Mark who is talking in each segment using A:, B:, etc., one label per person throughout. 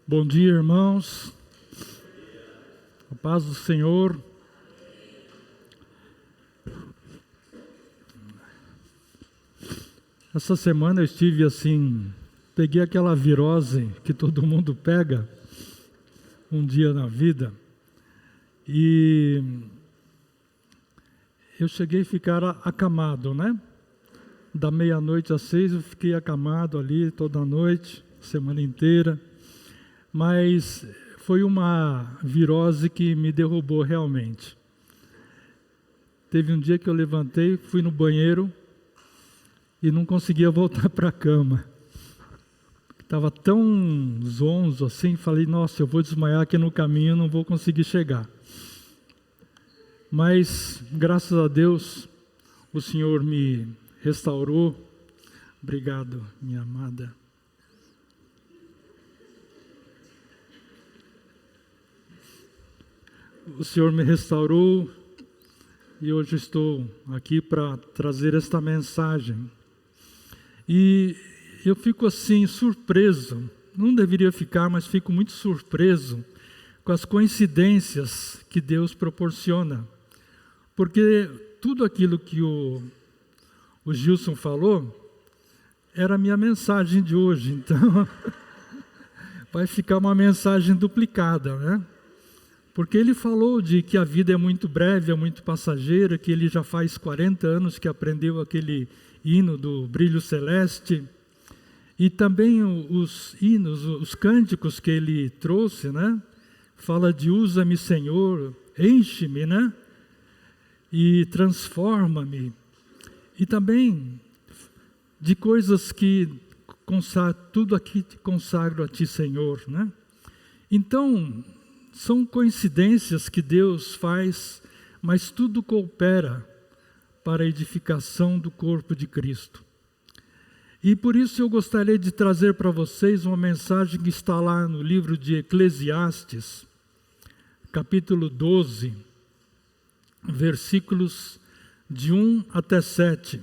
A: Bom dia, irmãos. A paz do Senhor. Essa semana eu estive assim, peguei aquela virose que todo mundo pega um dia na vida e eu cheguei a ficar acamado, né? Da meia-noite às 6 eu fiquei acamado ali toda noite, semana inteira, mas foi uma virose que me derrubou realmente. Teve um dia que eu levantei, fui no banheiro e não conseguia voltar para a cama. Estava tão zonzo assim, falei, nossa, eu vou desmaiar aqui no caminho, não vou conseguir chegar. Mas, graças a Deus, o Senhor me restaurou. Obrigado, minha amada. O Senhor me restaurou e hoje estou aqui para trazer esta mensagem. E eu fico assim surpreso, não deveria ficar, mas fico muito surpreso com as coincidências que Deus proporciona. Porque tudo aquilo que o Gilson falou era a minha mensagem de hoje, então vai ficar uma mensagem duplicada, né? Porque ele falou de que a vida é muito breve, é muito passageira, que ele já faz 40 anos que aprendeu aquele hino do brilho celeste, e também os hinos, os cânticos que ele trouxe, né? Fala de usa-me, Senhor, enche-me, né? E transforma-me. E também de coisas que tudo aqui consagro a ti, Senhor, né? Então, são coincidências que Deus faz, mas tudo coopera para a edificação do corpo de Cristo. E por isso eu gostaria de trazer para vocês uma mensagem que está lá no livro de Eclesiastes, capítulo 12, versículos de 1 até 7.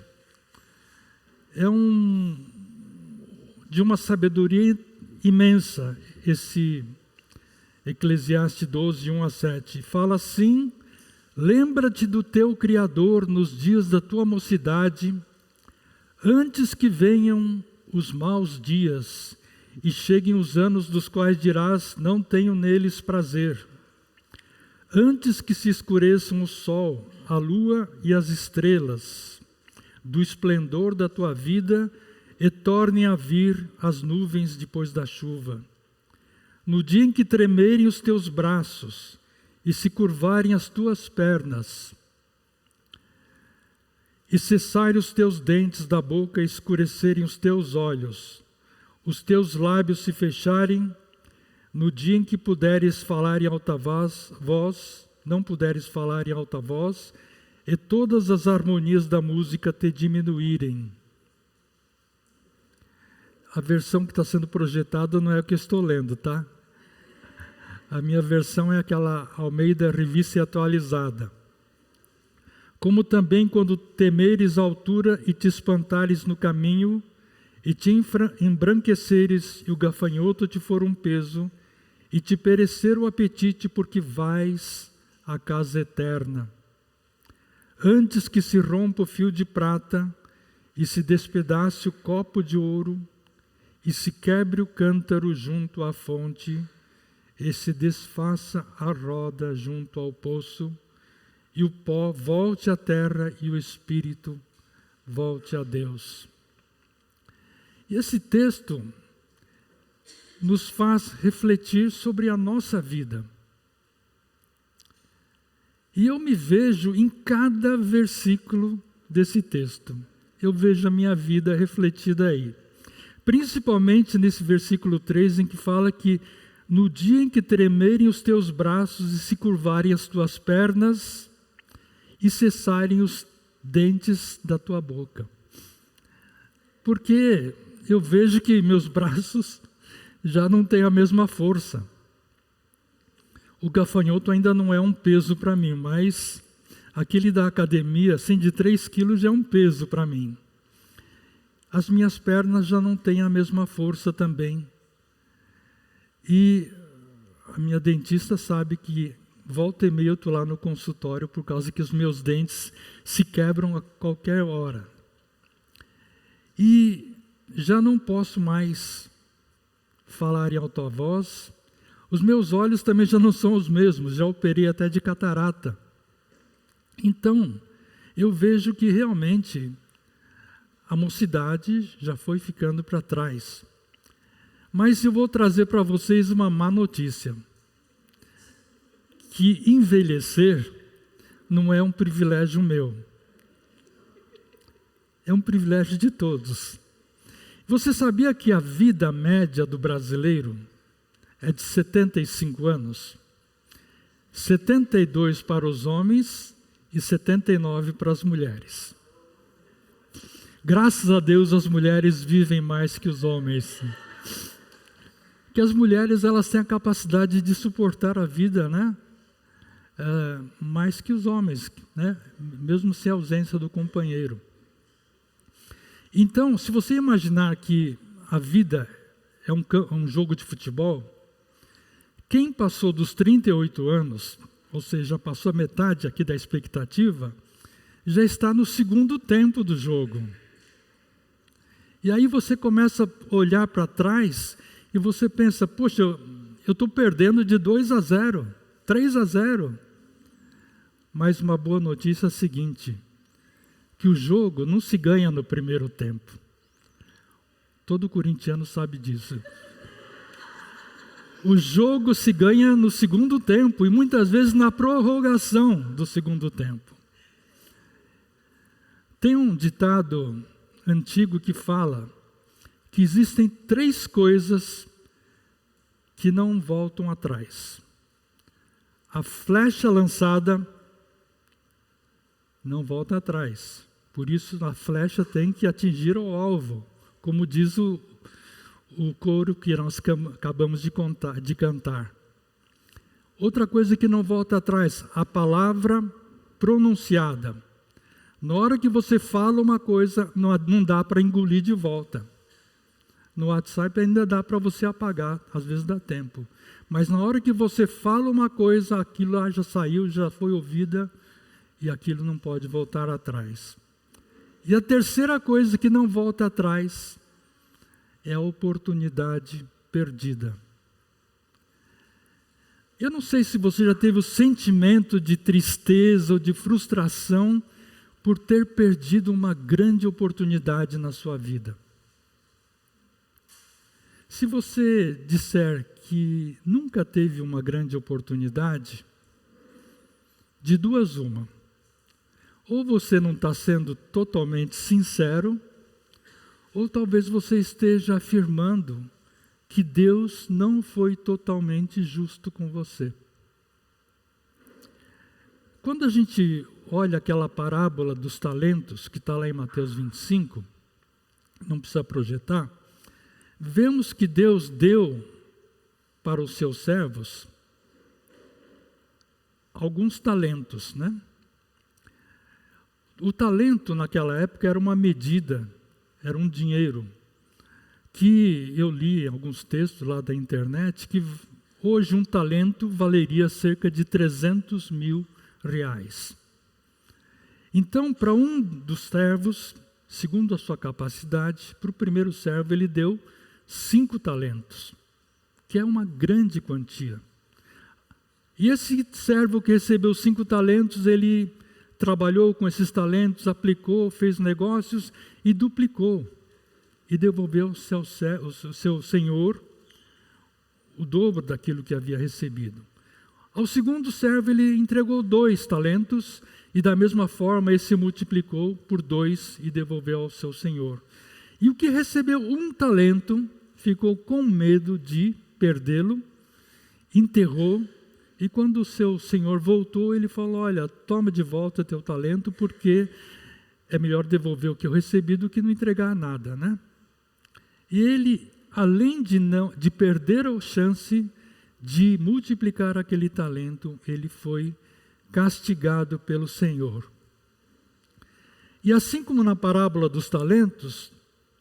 A: É de uma sabedoria imensa esse Eclesiastes 12, 1 a 7. Fala assim: lembra-te do teu Criador nos dias da tua mocidade, antes que venham os maus dias e cheguem os anos dos quais dirás, não tenho neles prazer. Antes que se escureçam o sol, a lua e as estrelas, do esplendor da tua vida, e tornem a vir as nuvens depois da chuva. No dia em que tremerem os teus braços e se curvarem as tuas pernas, e cessarem os teus dentes da boca e escurecerem os teus olhos, os teus lábios se fecharem, no dia em que puderes falar em alta voz, não puderes falar em alta voz, e todas as harmonias da música te diminuírem. A versão que está sendo projetada não é a que eu estou lendo, tá? A minha versão é aquela Almeida Revista e Atualizada. Como também quando temeres a altura e te espantares no caminho, e te embranqueceres e o gafanhoto te for um peso, e te perecer o apetite porque vais à casa eterna. Antes que se rompa o fio de prata, e se despedace o copo de ouro, e se quebre o cântaro junto à fonte, e se desfaça a roda junto ao poço, e o pó volte à terra e o espírito volte a Deus. E esse texto nos faz refletir sobre a nossa vida. E eu me vejo em cada versículo desse texto. Eu vejo a minha vida refletida aí. Principalmente nesse versículo 3, em que fala que no dia em que tremerem os teus braços e se curvarem as tuas pernas e cessarem os dentes da tua boca. Porque eu vejo que meus braços já não têm a mesma força. O gafanhoto ainda não é um peso para mim, mas aquele da academia, assim, de 3 quilos já é um peso para mim. As minhas pernas já não têm a mesma força também. E a minha dentista sabe que volta e meia eu estou lá no consultório por causa que os meus dentes se quebram a qualquer hora. E já não posso mais falar em alta voz. Os meus olhos também já não são os mesmos, já operei até de catarata. Então, eu vejo que realmente a mocidade já foi ficando para trás. Mas eu vou trazer para vocês uma má notícia. Que envelhecer não é um privilégio meu. É um privilégio de todos. Você sabia que a vida média do brasileiro é de 75 anos? 72 para os homens e 79 para as mulheres. Graças a Deus as mulheres vivem mais que os homens. Que as mulheres elas têm a capacidade de suportar a vida, né? Mais que os homens, né? Mesmo sem a ausência do companheiro. Então, se você imaginar que a vida é um jogo de futebol, quem passou dos 38 anos, ou seja, passou a metade aqui da expectativa, já está no segundo tempo do jogo. E aí você começa a olhar para trás e você pensa, poxa, eu estou perdendo de 2-0, 3-0. Mas uma boa notícia é a seguinte, que o jogo não se ganha no primeiro tempo. Todo corintiano sabe disso. O jogo se ganha no segundo tempo e muitas vezes na prorrogação do segundo tempo. Tem um ditado antigo que fala que existem 3 coisas que não voltam atrás. A flecha lançada não volta atrás. Por isso a flecha tem que atingir o alvo, como diz o coro que nós acabamos de cantar. Outra coisa que não volta atrás, a palavra pronunciada. Na hora que você fala uma coisa, não dá para engolir de volta. No WhatsApp ainda dá para você apagar, às vezes dá tempo. Mas na hora que você fala uma coisa, aquilo lá já saiu, já foi ouvida, e aquilo não pode voltar atrás. E a terceira coisa que não volta atrás é a oportunidade perdida. Eu não sei se você já teve o sentimento de tristeza ou de frustração por ter perdido uma grande oportunidade na sua vida. Se você disser que nunca teve uma grande oportunidade, de duas uma. Ou você não está sendo totalmente sincero, ou talvez você esteja afirmando que Deus não foi totalmente justo com você. Quando a gente olha aquela parábola dos talentos, que está lá em Mateus 25, não precisa projetar, vemos que Deus deu para os seus servos alguns talentos, né? O talento naquela época era uma medida, era um dinheiro, que eu li em alguns textos lá da internet, que hoje um talento valeria cerca de 300 mil reais. Então, para um dos servos, segundo a sua capacidade, para o primeiro servo ele deu 5 talentos, que é uma grande quantia. E esse servo que recebeu 5 talentos, ele trabalhou com esses talentos, aplicou, fez negócios e duplicou. E devolveu ao seu senhor o dobro daquilo que havia recebido. Ao segundo servo ele entregou 2 talentos e da mesma forma esse multiplicou por 2 e devolveu ao seu senhor. E o que recebeu 1 talento ficou com medo de perdê-lo, enterrou. E quando o seu senhor voltou, ele falou, olha, toma de volta teu talento, porque é melhor devolver o que eu recebi do que não entregar nada, né? E ele, além de perder a chance de multiplicar aquele talento, ele foi castigado pelo Senhor. E assim como na parábola dos talentos,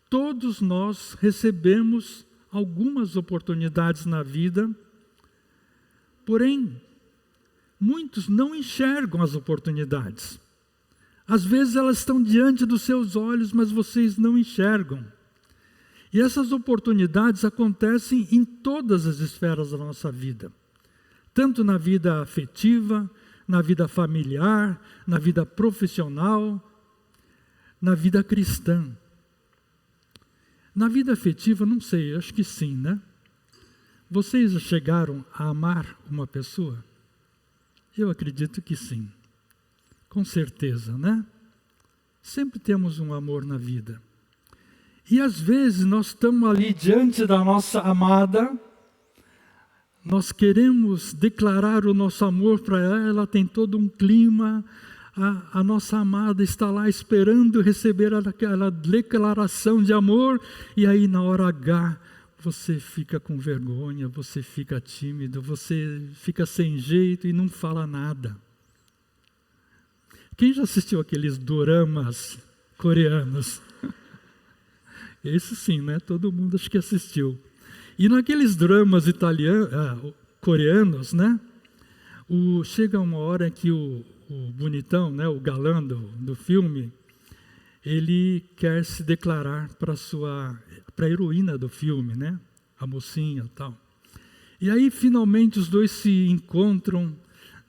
A: todos nós recebemos algumas oportunidades na vida, porém, muitos não enxergam as oportunidades. Às vezes elas estão diante dos seus olhos, mas vocês não enxergam. E essas oportunidades acontecem em todas as esferas da nossa vida. Tanto na vida afetiva, na vida familiar, na vida profissional, na vida cristã. Na vida afetiva, não sei, acho que sim, né? Vocês já chegaram a amar uma pessoa? Eu acredito que sim. Com certeza, né? Sempre temos um amor na vida. E às vezes nós estamos ali diante da nossa amada, nós queremos declarar o nosso amor para ela, ela tem todo um clima, a nossa amada está lá esperando receber aquela declaração de amor, e aí na hora H você fica com vergonha, você fica tímido, você fica sem jeito e não fala nada. Quem já assistiu aqueles doramas coreanos? Esse sim, né? Todo mundo acho que assistiu. E naqueles dramas coreanos, né? Chega uma hora que o bonitão, né? O galã do filme, ele quer se declarar para a heroína do filme, né? A mocinha e tal. E aí, finalmente, os dois se encontram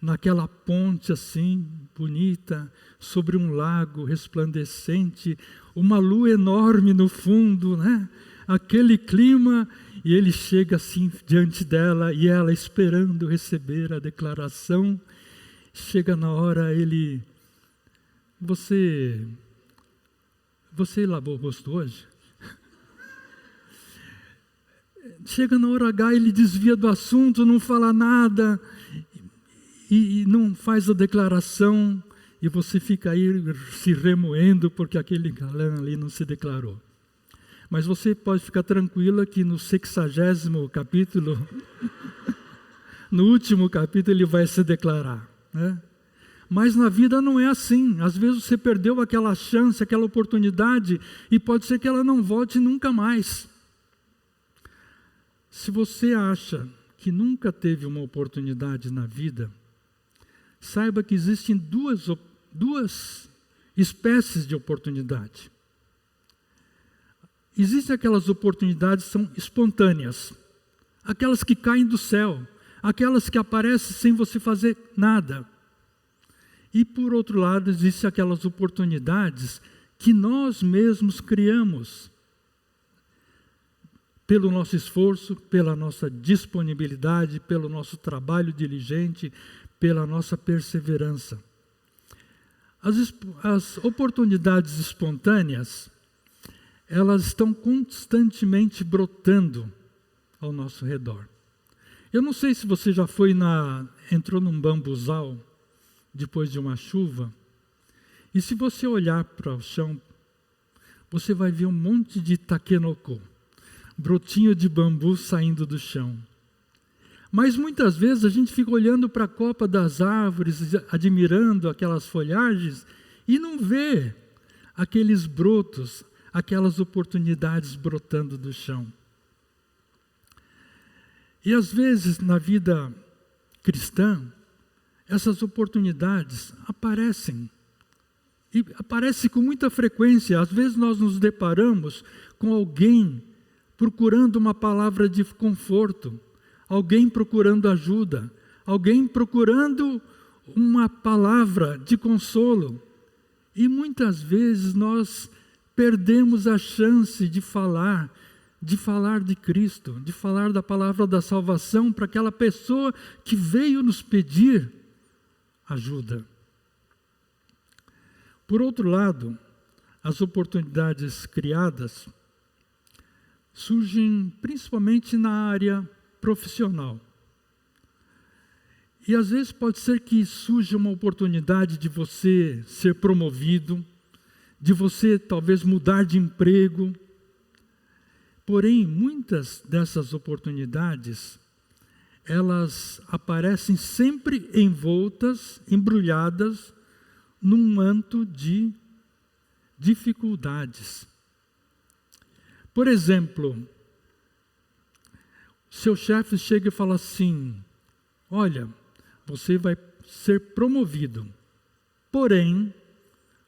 A: naquela ponte assim, bonita, sobre um lago resplandecente, uma lua enorme no fundo, né? Aquele clima, e ele chega assim diante dela, e ela esperando receber a declaração. Chega na hora, você lavou o rosto hoje? Chega na hora H, ele desvia do assunto, não fala nada, e não faz a declaração, e você fica aí se remoendo porque aquele galã ali não se declarou. Mas você pode ficar tranquila que no 60º capítulo, no último capítulo, ele vai se declarar, né? Mas na vida não é assim. Às vezes você perdeu aquela chance, aquela oportunidade, e pode ser que ela não volte nunca mais. Se você acha que nunca teve uma oportunidade na vida, saiba que existem duas espécies de oportunidade. Existem aquelas oportunidades que são espontâneas, aquelas que caem do céu, aquelas que aparecem sem você fazer nada. E por outro lado, existem aquelas oportunidades que nós mesmos criamos, pelo nosso esforço, pela nossa disponibilidade, pelo nosso trabalho diligente, pela nossa perseverança. As oportunidades espontâneas, elas estão constantemente brotando ao nosso redor. Eu não sei se você já entrou num bambuzal depois de uma chuva, e se você olhar para o chão, você vai ver um monte de takenoko, brotinho de bambu saindo do chão. Mas muitas vezes a gente fica olhando para a copa das árvores, admirando aquelas folhagens, e não vê aqueles brotos, aquelas oportunidades brotando do chão. E às vezes na vida cristã, essas oportunidades aparecem. E aparecem com muita frequência. Às vezes nós nos deparamos com alguém procurando uma palavra de conforto, alguém procurando ajuda, alguém procurando uma palavra de consolo. E muitas vezes nós perdemos a chance de falar de Cristo, de falar da palavra da salvação para aquela pessoa que veio nos pedir ajuda. Por outro lado, as oportunidades criadas surgem principalmente na área profissional. E às vezes pode ser que surja uma oportunidade de você ser promovido, de você talvez mudar de emprego. Porém, muitas dessas oportunidades, elas aparecem sempre envoltas, embrulhadas, num manto de dificuldades. Por exemplo, seu chefe chega e fala assim: olha, você vai ser promovido, porém,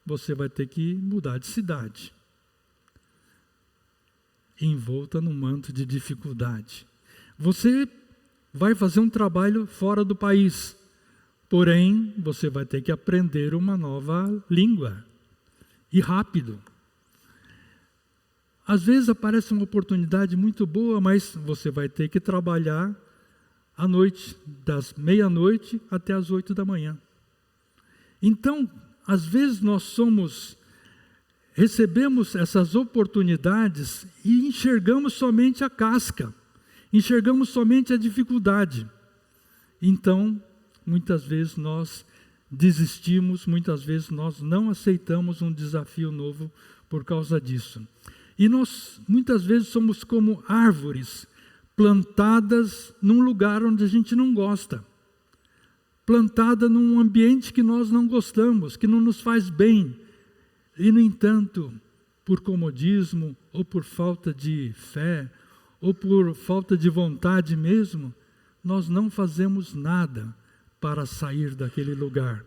A: você vai ter que mudar de cidade. Envolta num manto de dificuldade. Você vai fazer um trabalho fora do país, porém, você vai ter que aprender uma nova língua, e rápido. Às vezes aparece uma oportunidade muito boa, mas você vai ter que trabalhar à noite, das meia-noite até as 8 da manhã. Então, às vezes recebemos essas oportunidades e enxergamos somente a casca, enxergamos somente a dificuldade. Então, muitas vezes nós desistimos, muitas vezes nós não aceitamos um desafio novo por causa disso. E nós, muitas vezes, somos como árvores plantadas num lugar onde a gente não gosta, plantada num ambiente que nós não gostamos, que não nos faz bem. E, no entanto, por comodismo, ou por falta de fé, ou por falta de vontade mesmo, nós não fazemos nada para sair daquele lugar.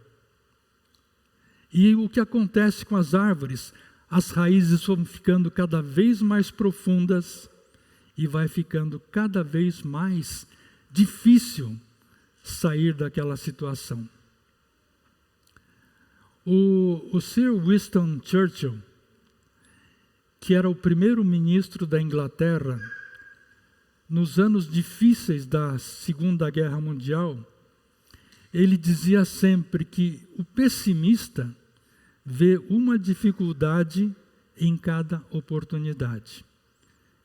A: E o que acontece com as árvores? As raízes vão ficando cada vez mais profundas e vai ficando cada vez mais difícil sair daquela situação. O Sir Winston Churchill, que era o primeiro-ministro da Inglaterra, nos anos difíceis da Segunda Guerra Mundial, ele dizia sempre que o pessimista vê uma dificuldade em cada oportunidade,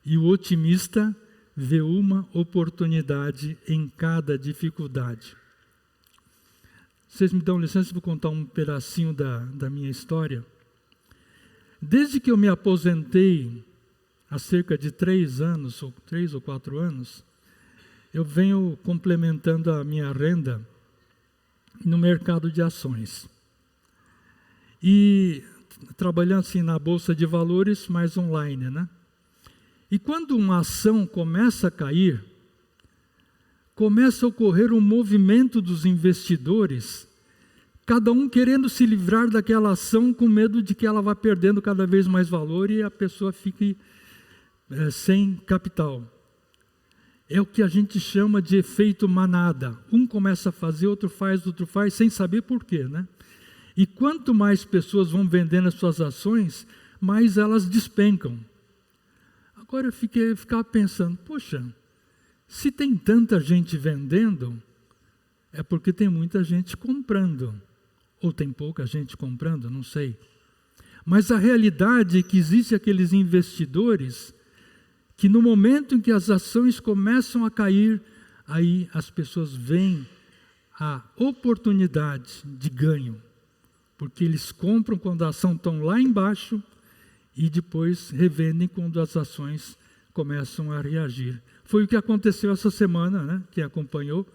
A: e o otimista vê uma oportunidade em cada dificuldade. Vocês me dão licença para contar um pedacinho da minha história? Desde que eu me aposentei, há cerca de 3 ou 4 anos, eu venho complementando a minha renda no mercado de ações. E trabalhando assim na Bolsa de Valores, mais online, né? E quando uma ação começa a cair, começa a ocorrer um movimento dos investidores, cada um querendo se livrar daquela ação com medo de que ela vá perdendo cada vez mais valor e a pessoa fique sem capital. É o que a gente chama de efeito manada. Um começa a fazer, outro faz, sem saber por quê, né? E quanto mais pessoas vão vendendo as suas ações, mais elas despencam. Agora eu ficava pensando, poxa, se tem tanta gente vendendo, é porque tem muita gente comprando. Ou tem pouca gente comprando, não sei. Mas a realidade é que existem aqueles investidores que no momento em que as ações começam a cair, aí as pessoas veem a oportunidade de ganho. Porque eles compram quando a ação está lá embaixo e depois revendem quando as ações começam a reagir. Foi o que aconteceu essa semana, né? Quem acompanhou,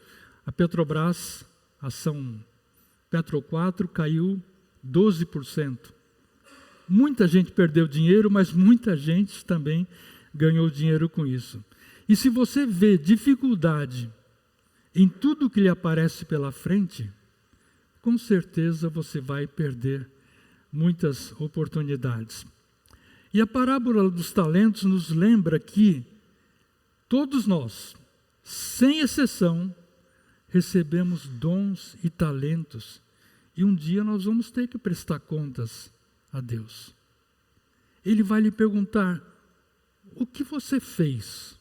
A: a Petrobras, a ação Petro 4 caiu 12%. Muita gente perdeu dinheiro, mas muita gente também ganhou dinheiro com isso. E se você vê dificuldade em tudo que lhe aparece pela frente, com certeza você vai perder muitas oportunidades. E a parábola dos talentos nos lembra que todos nós, sem exceção, recebemos dons e talentos, e um dia nós vamos ter que prestar contas a Deus. Ele vai lhe perguntar: o que você fez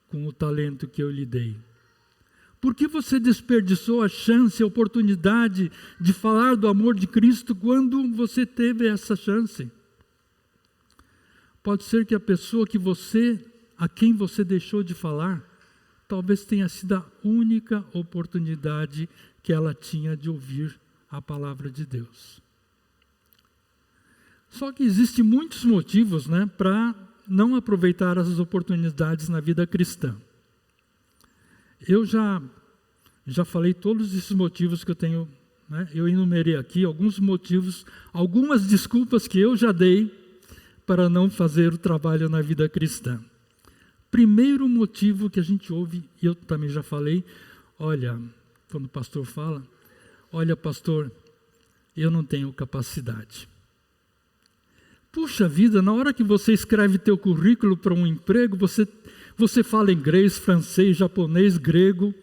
A: com o talento que eu lhe dei? Por que você desperdiçou a chance, a oportunidade de falar do amor de Cristo quando você teve essa chance? Pode ser que a pessoa a quem você deixou de falar, talvez tenha sido a única oportunidade que ela tinha de ouvir a palavra de Deus. Só que existem muitos motivos, né, para não aproveitar as oportunidades na vida cristã. Eu já falei todos esses motivos que eu tenho, né? Eu enumerei aqui alguns motivos, algumas desculpas que eu já dei para não fazer o trabalho na vida cristã. Primeiro motivo que a gente ouve, e eu também já falei, olha, quando o pastor fala, olha, pastor, eu não tenho capacidade. Puxa vida, na hora que você escreve teu currículo para um emprego, você fala inglês, francês, japonês, grego,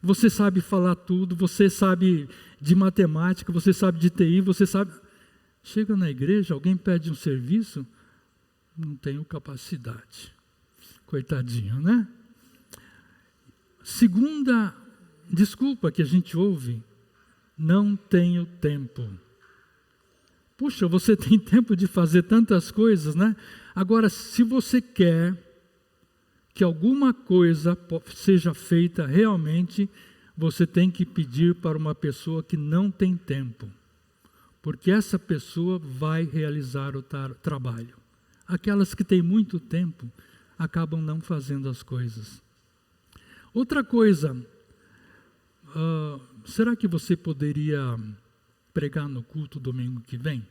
A: você sabe falar tudo, você sabe de matemática, você sabe de TI, você sabe... Chega na igreja, alguém pede um serviço, não tenho capacidade. Coitadinho, né? Segunda desculpa que a gente ouve, não tenho tempo. Puxa, você tem tempo de fazer tantas coisas, né? Agora, se você quer que alguma coisa seja feita realmente, você tem que pedir para uma pessoa que não tem tempo, porque essa pessoa vai realizar o trabalho. Aquelas que têm muito tempo acabam não fazendo as coisas. Outra coisa, será que você poderia pregar no culto domingo que vem?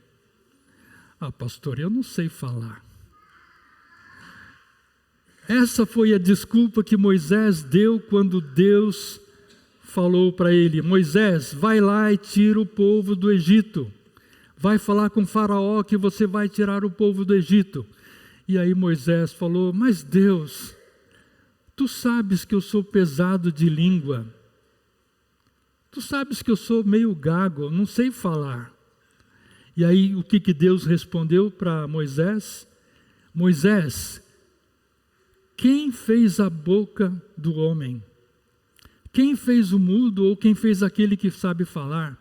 A: Pastor, eu não sei falar. Essa foi a desculpa que Moisés deu quando Deus falou para ele: Moisés, vai lá e tira o povo do Egito. Vai falar com Faraó que você vai tirar o povo do Egito. E aí Moisés falou: mas Deus, tu sabes que eu sou pesado de língua. Tu sabes que eu sou meio gago, não sei falar. E aí o que Deus respondeu para Moisés? Moisés, quem fez a boca do homem? Quem fez o mudo ou quem fez aquele que sabe falar?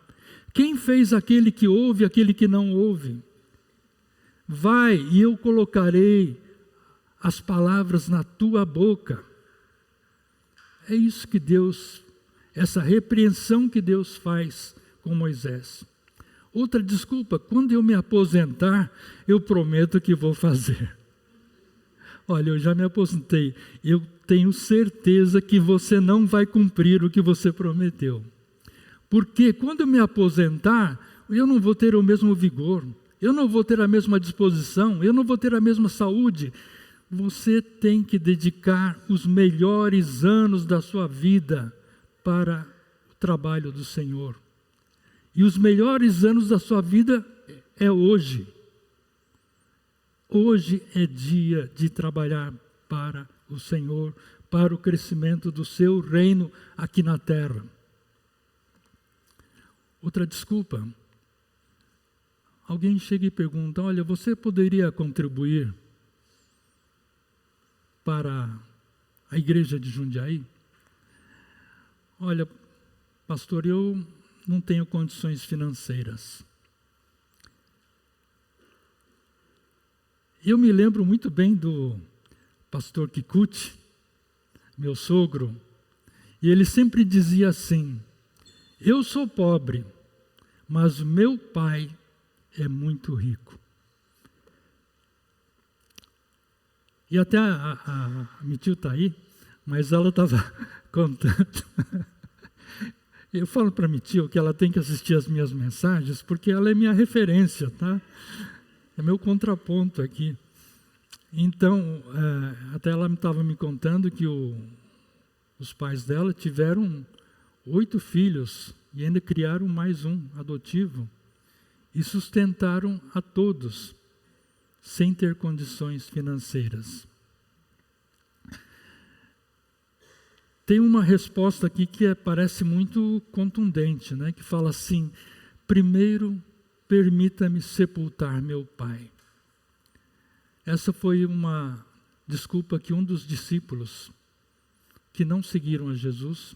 A: Quem fez aquele que ouve, aquele que não ouve? Vai e eu colocarei as palavras na tua boca. É isso que Deus, essa repreensão que Deus faz com Moisés. Outra desculpa, quando eu me aposentar, eu prometo que vou fazer. Olha, eu já me aposentei, eu tenho certeza que você não vai cumprir o que você prometeu. Porque quando eu me aposentar, eu não vou ter o mesmo vigor, eu não vou ter a mesma disposição, eu não vou ter a mesma saúde. Você tem que dedicar os melhores anos da sua vida para o trabalho do Senhor. E os melhores anos da sua vida é hoje. Hoje é dia de trabalhar para o Senhor, para o crescimento do seu reino aqui na terra. Outra desculpa. Alguém chega e pergunta: olha, você poderia contribuir para a igreja de Jundiaí? Olha, pastor, eu não tenho condições financeiras. Eu me lembro muito bem do pastor Kikuchi, meu sogro, e ele sempre dizia assim: eu sou pobre, mas meu pai é muito rico. E até a Mitil está aí, mas ela estava contando. Eu falo para a Mitil que ela tem que assistir as minhas mensagens, porque ela é minha referência, tá? É meu contraponto aqui. Então, até ela estava me contando que os pais dela tiveram 8 filhos e ainda criaram mais um adotivo e sustentaram a todos sem ter condições financeiras. Tem uma resposta aqui que parece muito contundente, né? Que fala assim: primeiro permita-me sepultar meu pai. Essa foi uma desculpa que um dos discípulos que não seguiram a Jesus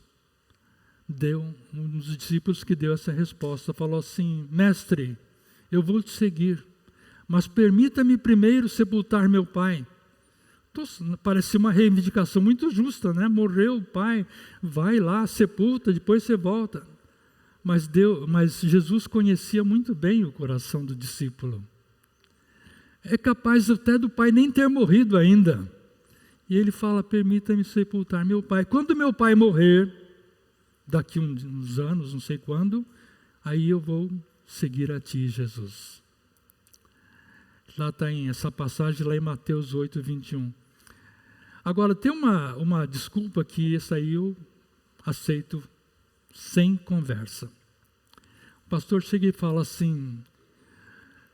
A: deu, um dos discípulos que deu essa resposta, falou assim: mestre, eu vou te seguir, mas permita-me primeiro sepultar meu pai. Parece uma reivindicação muito justa, né? Morreu o pai, vai lá, sepulta, depois você volta. Mas Jesus conhecia muito bem o coração do discípulo. É capaz até do pai nem ter morrido ainda. E ele fala: permita-me sepultar meu pai. Quando meu pai morrer, daqui uns anos, não sei quando, aí eu vou seguir a ti, Jesus. Lá está essa passagem lá em Mateus 8, 21. Agora, tem uma desculpa que essa aí eu aceito sem conversa. O pastor chega e fala assim: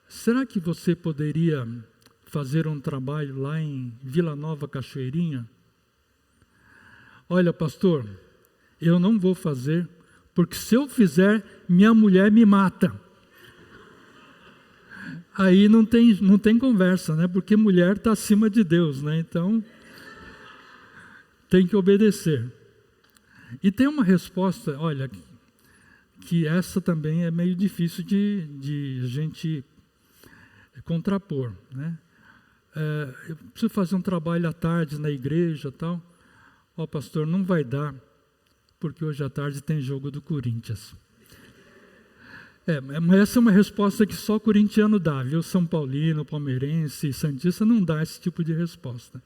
A: será que você poderia fazer um trabalho lá em Vila Nova Cachoeirinha? Olha, pastor, eu não vou fazer, porque se eu fizer, minha mulher me mata. Aí não tem conversa, né? Porque mulher está acima de Deus, né? Então, tem que obedecer. E tem uma resposta, olha, que essa também é meio difícil de gente contrapor, né? Eu preciso fazer um trabalho à tarde na igreja e tal. Ó, pastor, não vai dar, porque hoje à tarde tem jogo do Corinthians. Mas essa é uma resposta que só corintiano dá, viu? São Paulino, palmeirense, santista não dá esse tipo de resposta.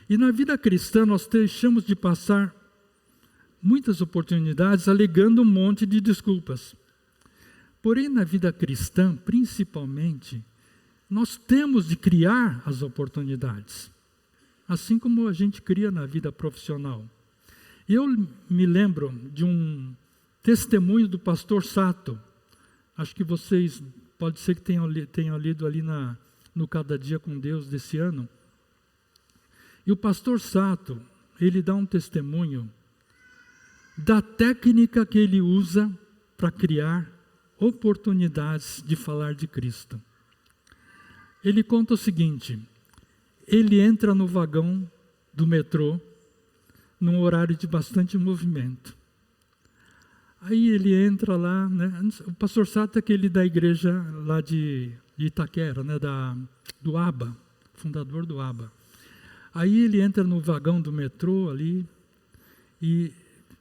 A: E na vida cristã nós deixamos de passar muitas oportunidades alegando um monte de desculpas. Porém, na vida cristã, principalmente, nós temos de criar as oportunidades, assim como a gente cria na vida profissional. Eu me lembro de um testemunho do pastor Sato. Acho que vocês, pode ser que tenham lido ali no Cada Dia com Deus desse ano. E o pastor Sato, ele dá um testemunho da técnica que ele usa para criar oportunidades de falar de Cristo. Ele conta o seguinte: ele entra no vagão do metrô, num horário de bastante movimento. Aí ele entra lá, né? O pastor Sato é aquele da igreja lá de Itaquera, né? Do ABA, fundador do ABA. Aí ele entra no vagão do metrô ali e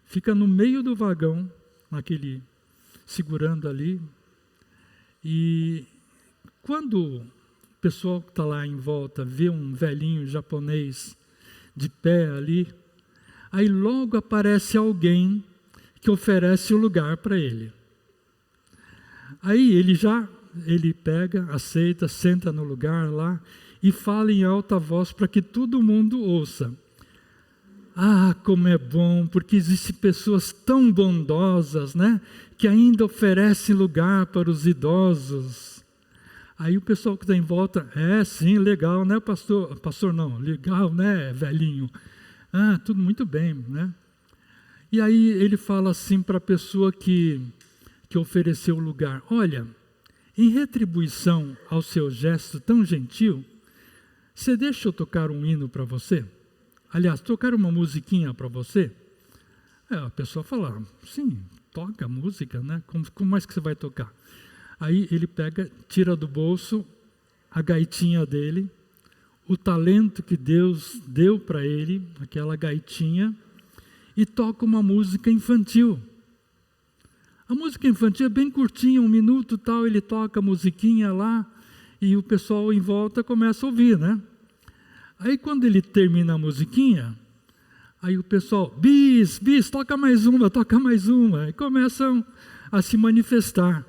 A: fica no meio do vagão, segurando ali. E quando o pessoal que está lá em volta vê um velhinho japonês de pé ali, aí logo aparece alguém que oferece o lugar para ele. Aí ele pega, aceita, senta no lugar lá e fala em alta voz para que todo mundo ouça. Ah, como é bom, porque existem pessoas tão bondosas, né, que ainda oferecem lugar para os idosos. Aí o pessoal que está em volta, sim, legal, né, pastor? Pastor não, legal, né, velhinho? Ah, tudo muito bem, né? E aí ele fala assim para a pessoa que ofereceu o lugar: olha, em retribuição ao seu gesto tão gentil, você deixa eu tocar um hino para você? Aliás, tocar uma musiquinha para você? A pessoa fala: sim, toca música, né? Como mais que você vai tocar? Aí ele pega, tira do bolso a gaitinha dele, o talento que Deus deu para ele, aquela gaitinha, e toca uma música infantil. A música infantil é bem curtinha, 1 minuto tal, ele toca a musiquinha lá, e o pessoal em volta começa a ouvir, né? Aí quando ele termina a musiquinha, aí o pessoal, bis, toca mais uma, e começam a se manifestar.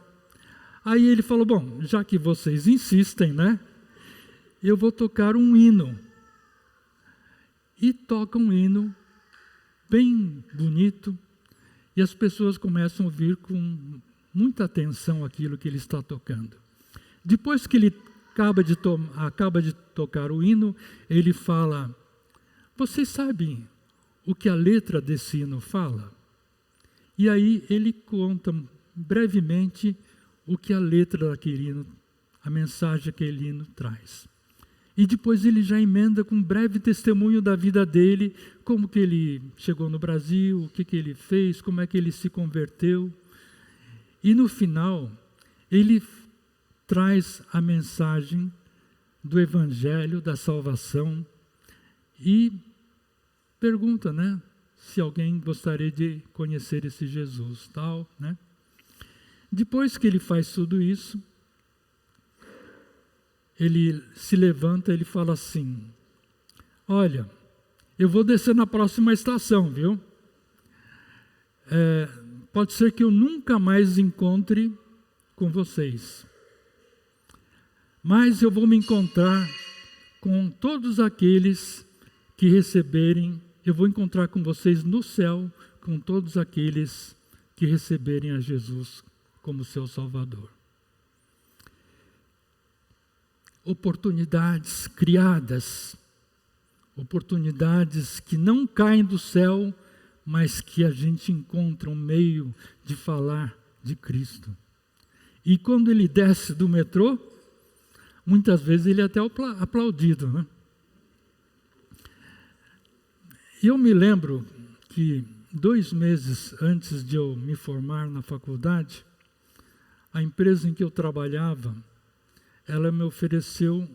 A: Aí ele falou: bom, já que vocês insistem, né? Eu vou tocar um hino. E toca um hino bem bonito, e as pessoas começam a ouvir com muita atenção aquilo que ele está tocando. Depois que ele acaba de tocar o hino, ele fala: vocês sabem o que a letra desse hino fala? E aí ele conta brevemente o que a letra daquele hino, a mensagem que aquele hino traz. E depois ele já emenda com um breve testemunho da vida dele, como que ele chegou no Brasil, o que ele fez, como é que ele se converteu. E no final, ele traz a mensagem do Evangelho, da salvação, e pergunta, né, se alguém gostaria de conhecer esse Jesus, tal, né? Depois que ele faz tudo isso, ele se levanta, ele fala assim: olha, eu vou descer na próxima estação, viu? Pode ser que eu nunca mais encontre com vocês, mas eu vou me encontrar com todos aqueles que receberem, eu vou encontrar com vocês no céu, com todos aqueles que receberem a Jesus como seu Salvador. Oportunidades criadas, oportunidades que não caem do céu, mas que a gente encontra um meio de falar de Cristo. E quando ele desce do metrô, muitas vezes ele é até aplaudido, né? Eu me lembro que 2 meses antes de eu me formar na faculdade, a empresa em que eu trabalhava, ela me ofereceu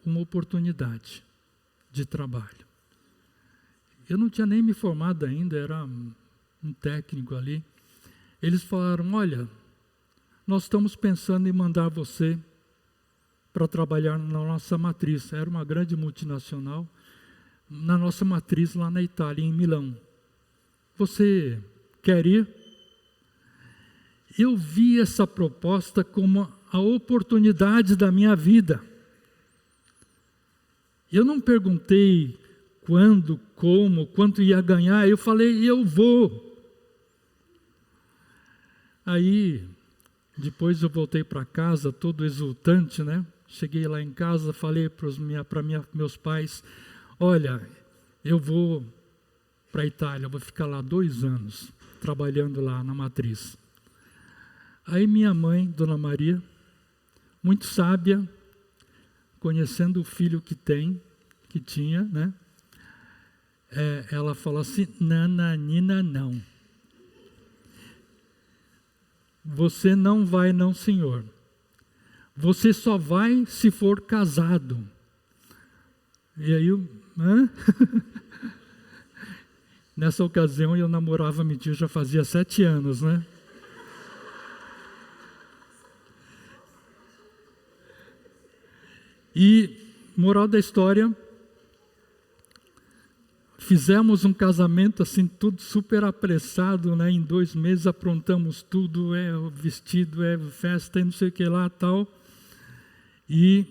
A: uma oportunidade de trabalho. Eu não tinha nem me formado ainda, era um técnico ali. Eles falaram, olha, nós estamos pensando em mandar você para trabalhar na nossa matriz. Era uma grande multinacional, na nossa matriz lá na Itália, em Milão. Você quer ir? Eu vi essa proposta como a oportunidade da minha vida. Eu não perguntei quando, como, quanto ia ganhar, eu falei, eu vou. Aí, depois eu voltei para casa, todo exultante, né? Cheguei lá em casa, falei para meus pais, olha, eu vou para a Itália, eu vou ficar lá 2 anos, trabalhando lá na matriz. Aí minha mãe, Dona Maria, muito sábia, conhecendo o filho que tinha, né? Ela falou assim, nananina não. Você não vai não, senhor. Você só vai se for casado. E aí, nessa ocasião eu namorava minha tia, já fazia 7 anos, né? E, moral da história, fizemos um casamento assim, tudo super apressado, né? Em 2 meses aprontamos tudo, o vestido, festa, e não sei o que lá, tal. E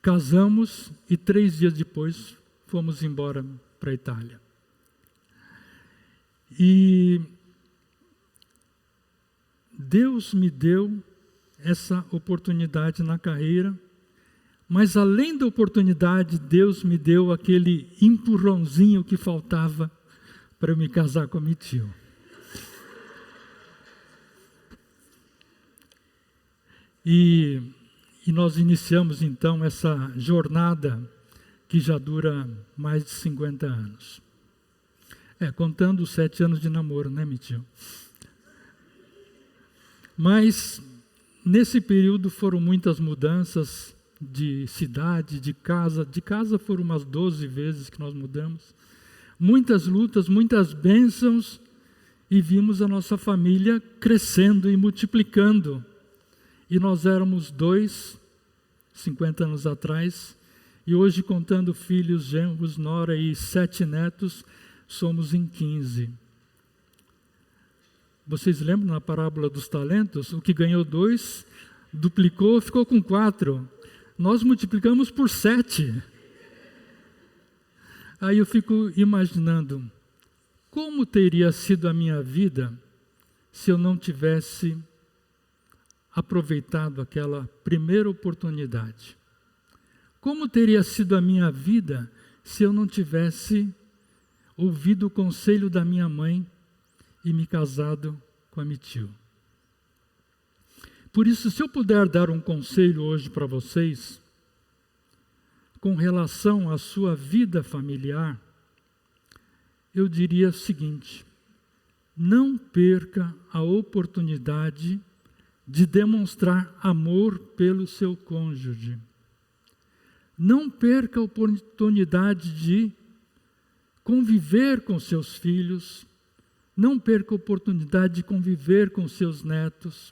A: casamos e 3 dias depois fomos embora para a Itália. E Deus me deu essa oportunidade na carreira, mas além da oportunidade, Deus me deu aquele empurrãozinho que faltava para eu me casar com a minha tia. E nós iniciamos então essa jornada que já dura mais de 50 anos. Contando os 7 anos de namoro, né, meu tio? Mas nesse período foram muitas mudanças de cidade, de casa. De casa foram umas 12 vezes que nós mudamos. Muitas lutas, muitas bênçãos, e vimos a nossa família crescendo e multiplicando. E nós éramos 2, 50 anos atrás, e hoje, contando filhos, genros, nora e 7 netos, somos em 15. Vocês lembram na parábola dos talentos? O que ganhou 2, duplicou, ficou com 4. Nós multiplicamos por 7. Aí eu fico imaginando, como teria sido a minha vida se eu não tivesse aproveitado aquela primeira oportunidade? Como teria sido a minha vida se eu não tivesse ouvido o conselho da minha mãe e me casado com a minha tia? Por isso, se eu puder dar um conselho hoje para vocês, com relação à sua vida familiar, eu diria o seguinte: não perca a oportunidade de demonstrar amor pelo seu cônjuge. Não perca a oportunidade de conviver com seus filhos. Não perca a oportunidade de conviver com seus netos.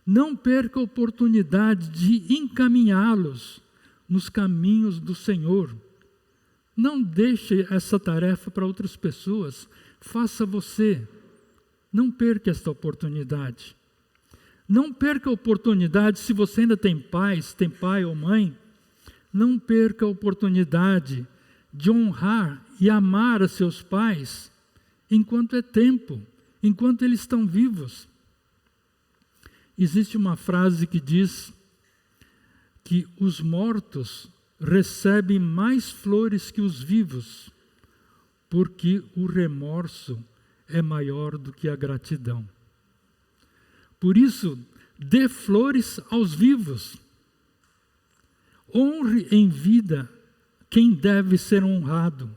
A: Não perca a oportunidade de encaminhá-los nos caminhos do Senhor. Não deixe essa tarefa para outras pessoas. Faça você. Não perca esta oportunidade. Não perca a oportunidade, se você ainda tem pai ou mãe, não perca a oportunidade de honrar e amar a seus pais enquanto é tempo, enquanto eles estão vivos. Existe uma frase que diz que os mortos recebem mais flores que os vivos, porque o remorso é maior do que a gratidão. Por isso, dê flores aos vivos. Honre em vida quem deve ser honrado.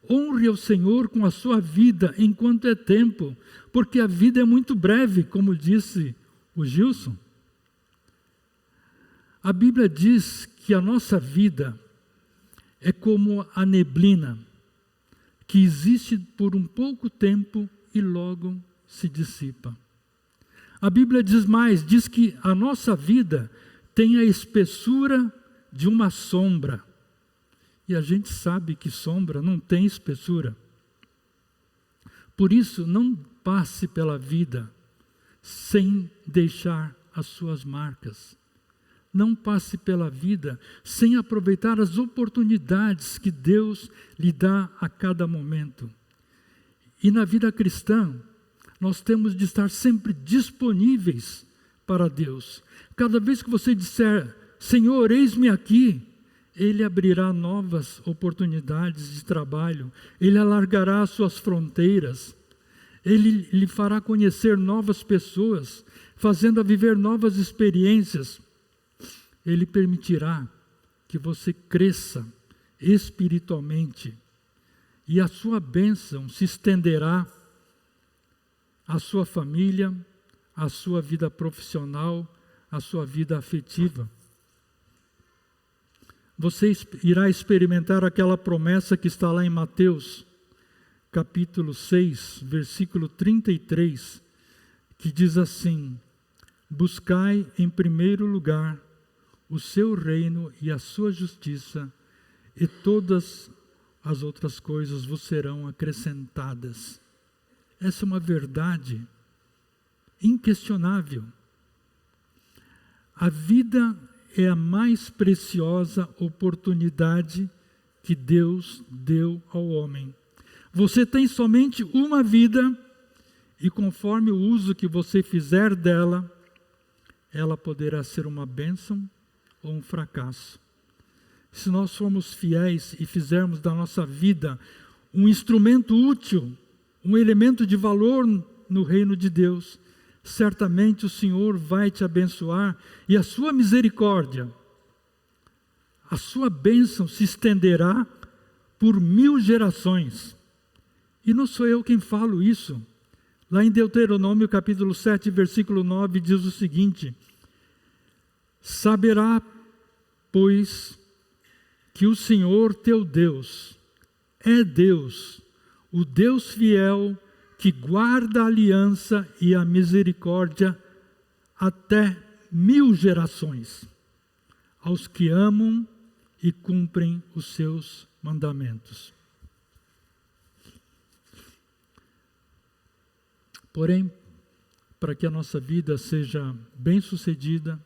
A: Honre ao Senhor com a sua vida enquanto é tempo, porque a vida é muito breve, como disse o Gilson. A Bíblia diz que a nossa vida é como a neblina, que existe por um pouco tempo e logo se dissipa. A Bíblia diz mais, diz que a nossa vida tem a espessura de uma sombra. E a gente sabe que sombra não tem espessura. Por isso, não passe pela vida sem deixar as suas marcas. Não passe pela vida sem aproveitar as oportunidades que Deus lhe dá a cada momento. E na vida cristã, nós temos de estar sempre disponíveis para Deus. Cada vez que você disser, Senhor, eis-me aqui, Ele abrirá novas oportunidades de trabalho, Ele alargará as suas fronteiras, Ele lhe fará conhecer novas pessoas, fazendo-a viver novas experiências. Ele permitirá que você cresça espiritualmente e a sua bênção se estenderá à sua família, à sua vida profissional, à sua vida afetiva. Você irá experimentar aquela promessa que está lá em Mateus, capítulo 6, versículo 33, que diz assim: buscai em primeiro lugar o seu reino e a sua justiça, e todas as outras coisas vos serão acrescentadas. Essa é uma verdade inquestionável. A vida é a mais preciosa oportunidade que Deus deu ao homem. Você tem somente uma vida, e conforme o uso que você fizer dela, ela poderá ser uma bênção ou um fracasso. Se nós formos fiéis e fizermos da nossa vida um instrumento útil, um elemento de valor no reino de Deus, certamente o Senhor vai te abençoar e a sua misericórdia, a sua bênção se estenderá por 1000 gerações. E não sou eu quem falo isso. Lá em Deuteronômio capítulo 7, versículo 9, diz o seguinte: saberá, pois, que o Senhor teu Deus é Deus, o Deus fiel, que guarda a aliança e a misericórdia até 1000 gerações, aos que amam e cumprem os seus mandamentos. Porém, para que a nossa vida seja bem-sucedida,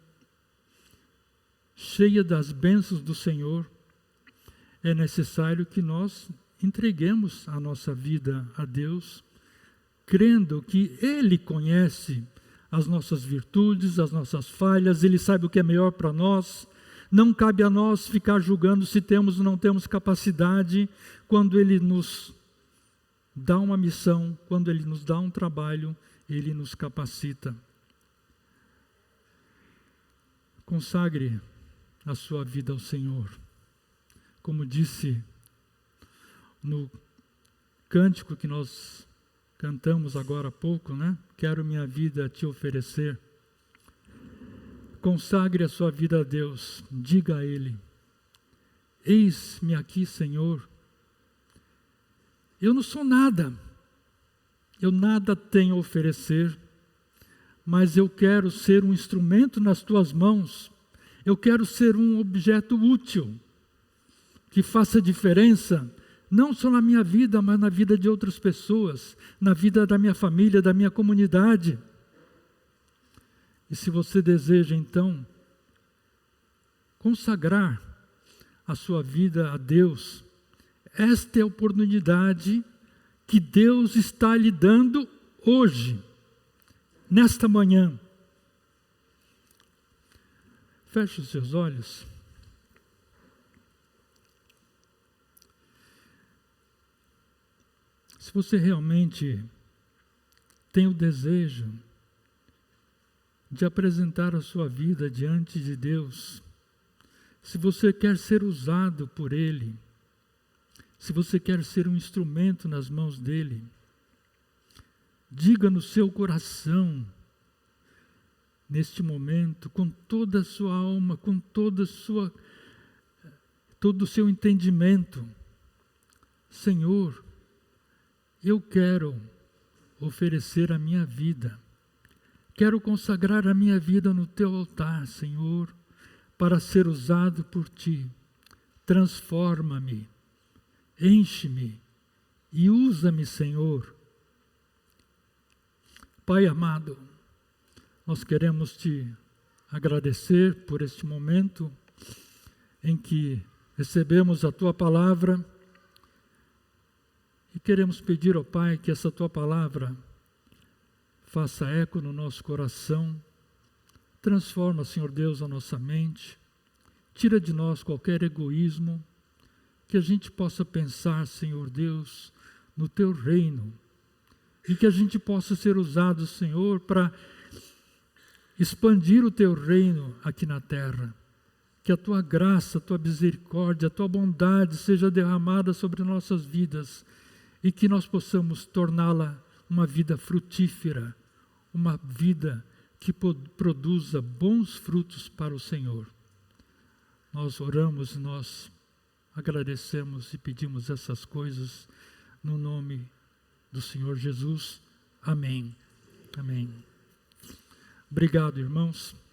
A: cheia das bênçãos do Senhor, é necessário que nós entreguemos a nossa vida a Deus, crendo que Ele conhece as nossas virtudes, as nossas falhas, Ele sabe o que é melhor para nós. Não cabe a nós ficar julgando se temos ou não temos capacidade. Quando Ele nos dá uma missão, quando Ele nos dá um trabalho, Ele nos capacita. Consagre a sua vida ao Senhor. Como disse no cântico que nós cantamos agora há pouco, né? Quero minha vida te oferecer. Consagre a sua vida a Deus. Diga a Ele: eis-me aqui, Senhor. Eu não sou nada. Eu nada tenho a oferecer, mas eu quero ser um instrumento nas tuas mãos. Eu quero ser um objeto útil, que faça diferença, não só na minha vida, mas na vida de outras pessoas, na vida da minha família, da minha comunidade. E se você deseja, então, consagrar a sua vida a Deus, esta é a oportunidade que Deus está lhe dando hoje, nesta manhã. Feche os seus olhos. Se você realmente tem o desejo de apresentar a sua vida diante de Deus, se você quer ser usado por Ele, se você quer ser um instrumento nas mãos dEle, diga no seu coração, neste momento, com toda a sua alma, com todo o seu entendimento: Senhor, eu quero oferecer a minha vida, quero consagrar a minha vida no teu altar, Senhor, para ser usado por ti. Transforma-me, enche-me e usa-me, Senhor. Pai amado, nós queremos te agradecer por este momento em que recebemos a tua palavra e queremos pedir ao Pai que essa tua palavra faça eco no nosso coração. Transforma, Senhor Deus, a nossa mente, tira de nós qualquer egoísmo, que a gente possa pensar, Senhor Deus, no teu reino, e que a gente possa ser usado, Senhor, para expandir o teu reino aqui na terra. Que a tua graça, a tua misericórdia, a tua bondade seja derramada sobre nossas vidas e que nós possamos torná-la uma vida frutífera, uma vida que produza bons frutos para o Senhor. Nós oramos, nós agradecemos e pedimos essas coisas no nome do Senhor Jesus. Amém. Amém. Obrigado, irmãos.